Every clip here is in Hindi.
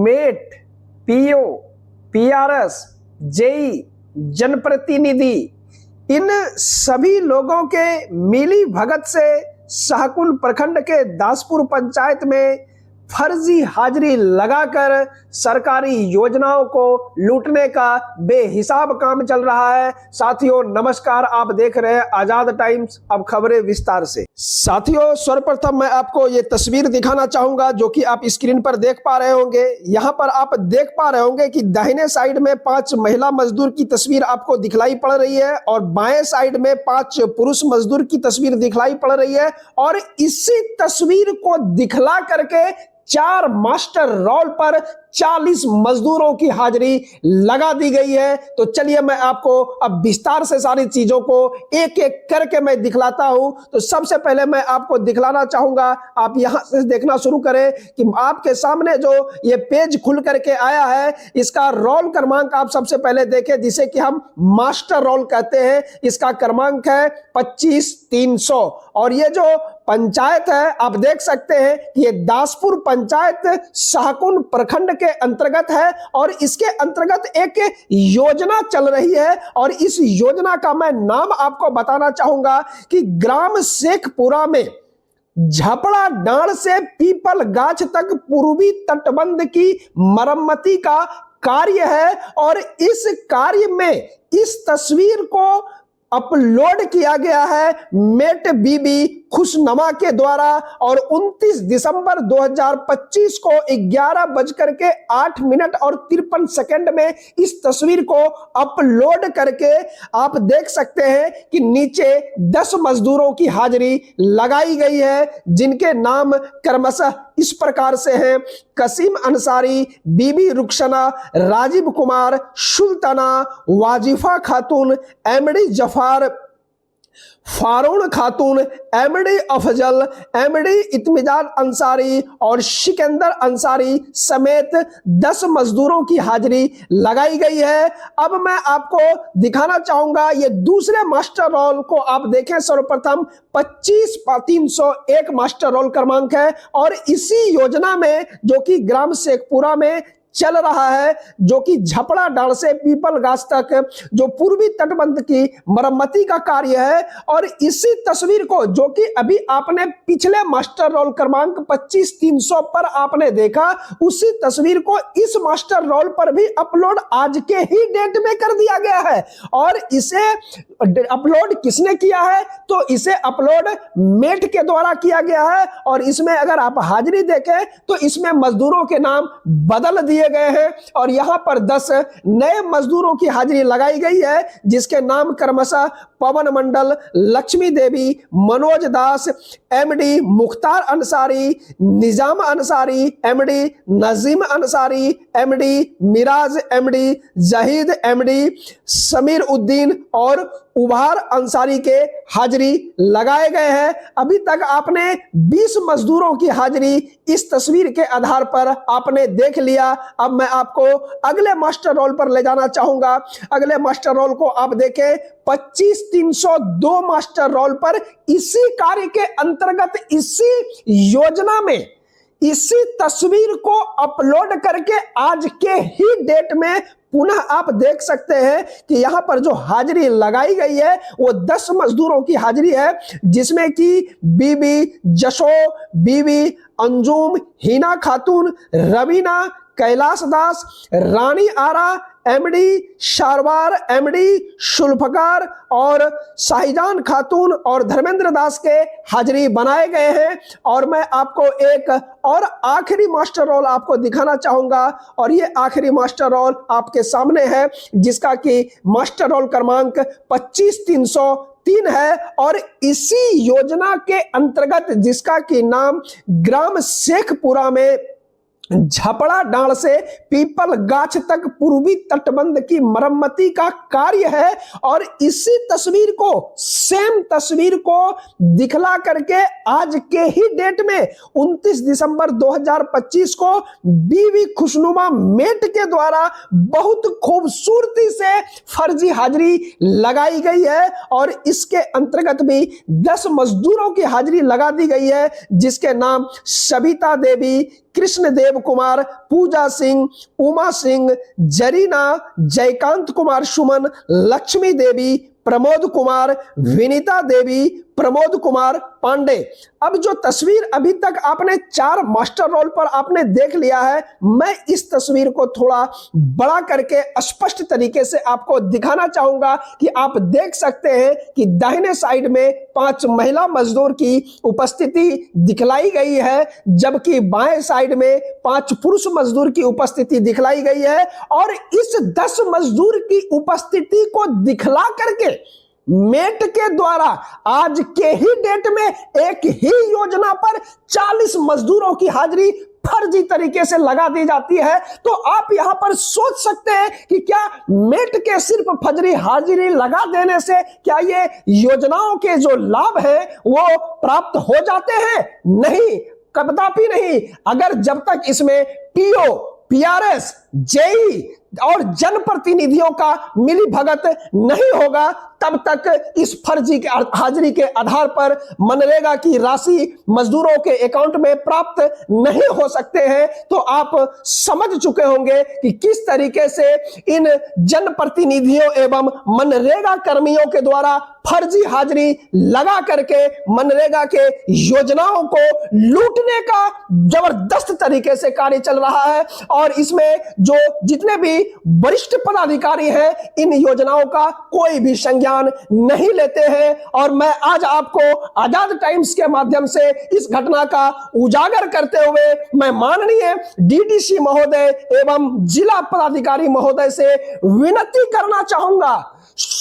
मेट, पीओ, पीआरएस, जेई, जनप्रतिनिधि, इन सभी लोगों के मिली भगत से शाहकुंड प्रखंड के दासपुर पंचायत में फर्जी हाजिरी लगाकर सरकारी योजनाओं को लूटने का बेहिसाब काम चल रहा है। साथियों नमस्कार, आप देख रहे हैं आजाद टाइम्स। अब खबरें विस्तार से। साथियों सर्वप्रथम मैं आपको ये तस्वीर दिखाना चाहूंगा जो कि आप स्क्रीन पर देख पा रहे होंगे। यहाँ पर आप देख पा रहे होंगे कि दाहिने साइड में 5 महिला मजदूर की तस्वीर आपको दिखलाई पड़ रही है और बाएं साइड में 5 पुरुष मजदूर की तस्वीर दिखलाई पड़ रही है। और इसी तस्वीर को दिखला करके 4 मास्टर रोल पर 40 मजदूरों की हाजिरी लगा दी गई है। तो चलिए मैं आपको अब विस्तार से सारी चीजों को एक एक करके मैं दिखलाता हूं। तो सबसे पहले मैं आपको दिखलाना चाहूंगा, आप यहां से देखना शुरू करें कि आपके सामने जो ये पेज खुल करके आया है, इसका रोल क्रमांक आप सबसे पहले देखें, जिसे कि हम मास्टर रोल कहते हैं। इसका क्रमांक है 25300 और ये जो पंचायत है आप देख सकते हैं ये दासपुर पंचायत शाहकुंड प्रखंड के अंतर्गत है और इसके अंतर्गत एक योजना चल रही है। और इस योजना का मैं नाम आपको बताना चाहूंगा कि ग्राम शेखपुरा में झपड़ा डांड से पीपल गाछ तक पूर्वी तटबंध की मरम्मती का कार्य है। और इस कार्य में इस तस्वीर को अपलोड किया गया है मेट बीबी खुशनमा के द्वारा और 29 दिसंबर 2025 को 11:08 में इस तस्वीर को अपलोड करके आप देख सकते हैं कि नीचे 10 मजदूरों की हाजिरी लगाई गई है, जिनके नाम क्रमशः इस प्रकार से हैं: कसीम अंसारी, बीबी रुखसना, राजीव कुमार, सुल्ताना, वाजिफा खातून, एमडी जफार, फारून खातून, एमडी अफजल, एमडी इत्मिजान अंसारी और सिकंदर अंसारी समेत 10 मजदूरों की हाजिरी लगाई गई है। अब मैं आपको दिखाना चाहूंगा ये दूसरे मास्टर रोल को आप देखें। सर्वप्रथम 25301 मास्टर रोल क्रमांक है और इसी योजना में जो कि ग्राम शेखपुरा में चल रहा है, जो कि झपड़ा डांड से पीपल गाछ तक जो पूर्वी तटबंध की मरम्मती का कार्य है। और इसी तस्वीर को जो कि अभी आपने पिछले मास्टर रोल क्रमांक 25300 पर आपने देखा, उसी तस्वीर को इस मास्टर रोल पर भी अपलोड आज के ही डेट में कर दिया गया है। और इसे अपलोड किसने किया है? तो इसे अपलोड मेट के द्वारा किया गया है। और इसमें अगर आप हाजिरी देखें तो इसमें मजदूरों के नाम बदल दिए गए हैं और यहां पर 10 नए मजदूरों की हाजिरी लगाई गई है, जिसके नाम क्रमशः Pawan Mandal, Lakshmi Devi, Manoj Das, MD Mukhtar Ansari, Nizam Ansari, MD Najim Ansari, MD Miraj, MD Zahid, MD Samir Uddin और उभार अंसारी के हाजिरी लगाए गए हैं। अभी तक आपने 20 मजदूरों की हाजिरी इस तस्वीर के आधार पर आपने देख लिया। अब मैं आपको अगले मास्टर रोल पर ले जाना चाहूंगा। अगले मास्टर रोल को आप देखें 25302 मास्टर रोल पर इसी कार्य के अंतर्गत इसी योजना में इसी तस्वीर को अपलोड करके आज के ही डेट में पुनः आप देख सकते हैं कि यहां पर जो हाजिरी लगाई गई है वो 10 मजदूरों की हाजिरी है, जिसमें कि बीबी जशो, बीबी अंजुम, हिना खातून, रवीना, कैलाश दास, रानी आरा, एमडी शारवार, एमडी शुल्फकार और शाहीजान खातून और धर्मेंद्र दास के हाजिरी बनाए गए हैं। और मैं आपको एक और आखिरी मास्टर रोल आपको दिखाना चाहूंगा और ये आखिरी मास्टर रोल आपके सामने है, जिसका कि मास्टर रोल क्रमांक 25303 है और इसी योजना के अंतर्गत जिसका कि नाम ग्राम शेखपुरा में झपड़ा डांड से पीपल गाछ तक पूर्वी तटबंध की मरम्मती का कार्य है। और इसी तस्वीर को सेम तस्वीर को दिखला करके आज के ही डेट में 29 दिसंबर 2025 को बीवी खुशनुमा मेट के द्वारा बहुत खूबसूरती से फर्जी हाजिरी लगाई गई है और इसके अंतर्गत भी 10 मजदूरों की हाजिरी लगा दी गई है, जिसके नाम सविता देवी, कृष्णदेव कुमार, पूजा सिंह, उमा सिंह, जरीना, जयकांत कुमार सुमन, लक्ष्मी देवी, प्रमोद कुमार, विनीता देवी, प्रमोद कुमार पांडे। अब जो तस्वीर अभी तक आपने 4 मास्टर रोल पर आपने देख लिया है, मैं इस तस्वीर को थोड़ा बड़ा करके स्पष्ट तरीके से आपको दिखाना चाहूंगा कि आप देख सकते हैं कि दाहिने साइड में 5 महिला मजदूर की उपस्थिति दिखलाई गई है, जबकि बाएं साइड में 5 पुरुष मजदूर की उपस्थिति दिखलाई गई है। और इस 10 मजदूर की उपस्थिति को दिखला करके मेट के द्वारा आज के ही डेट में एक ही योजना पर 40 मजदूरों की हाजिरी फर्जी तरीके से लगा दी जाती है। तो आप यहां पर सोच सकते हैं कि क्या मेट के सिर्फ फर्जी हाजिरी लगा देने से क्या ये योजनाओं के जो लाभ हैं वो प्राप्त हो जाते हैं? नहीं, कदापि नहीं। अगर जब तक इसमें पीओ, पीआरएस, जेई और जनप्रतिनिधियों का मिली भगत नहीं होगा, तब तक इस फर्जी के हाजिरी के आधार पर मनरेगा की राशि मजदूरों के अकाउंट में प्राप्त नहीं हो सकते हैं। तो आप समझ चुके होंगे कि किस तरीके से इन जनप्रतिनिधियों एवं मनरेगा कर्मियों के द्वारा फर्जी हाजिरी लगा करके मनरेगा के योजनाओं को लूटने का जबरदस्त तरीके से कार्य चल रहा है। और इसमें जो जितने भी वरिष्ठ पदाधिकारी हैं, इन योजनाओं का कोई भी संज्ञान नहीं लेते हैं। और मैं आज आपको आजाद टाइम्स के माध्यम से इस घटना का उजागर करते हुए मैं माननीय डीडीसी महोदय एवं जिला पदाधिकारी महोदय से विनती करना चाहूंगा,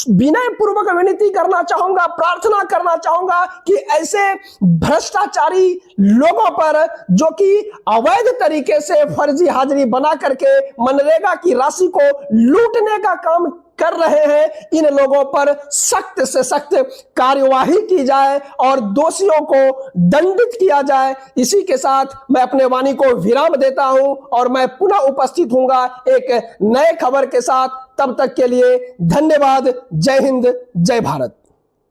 विनय पूर्वक विनती करना चाहूंगा, प्रार्थना करना चाहूंगा कि ऐसे भ्रष्टाचारी लोगों पर जो कि अवैध तरीके से फर्जी हाजिरी बना करके मनरेगा की राशि को लूटने का काम कर रहे हैं, इन लोगों पर सख्त से सख्त कार्यवाही की जाए और दोषियों को दंडित किया जाए। इसी के साथ मैं अपने वाणी को विराम देता हूं और मैं पुनः उपस्थित हूंगा एक नए खबर के साथ। तब तक के लिए धन्यवाद। जय हिंद, जय भारत।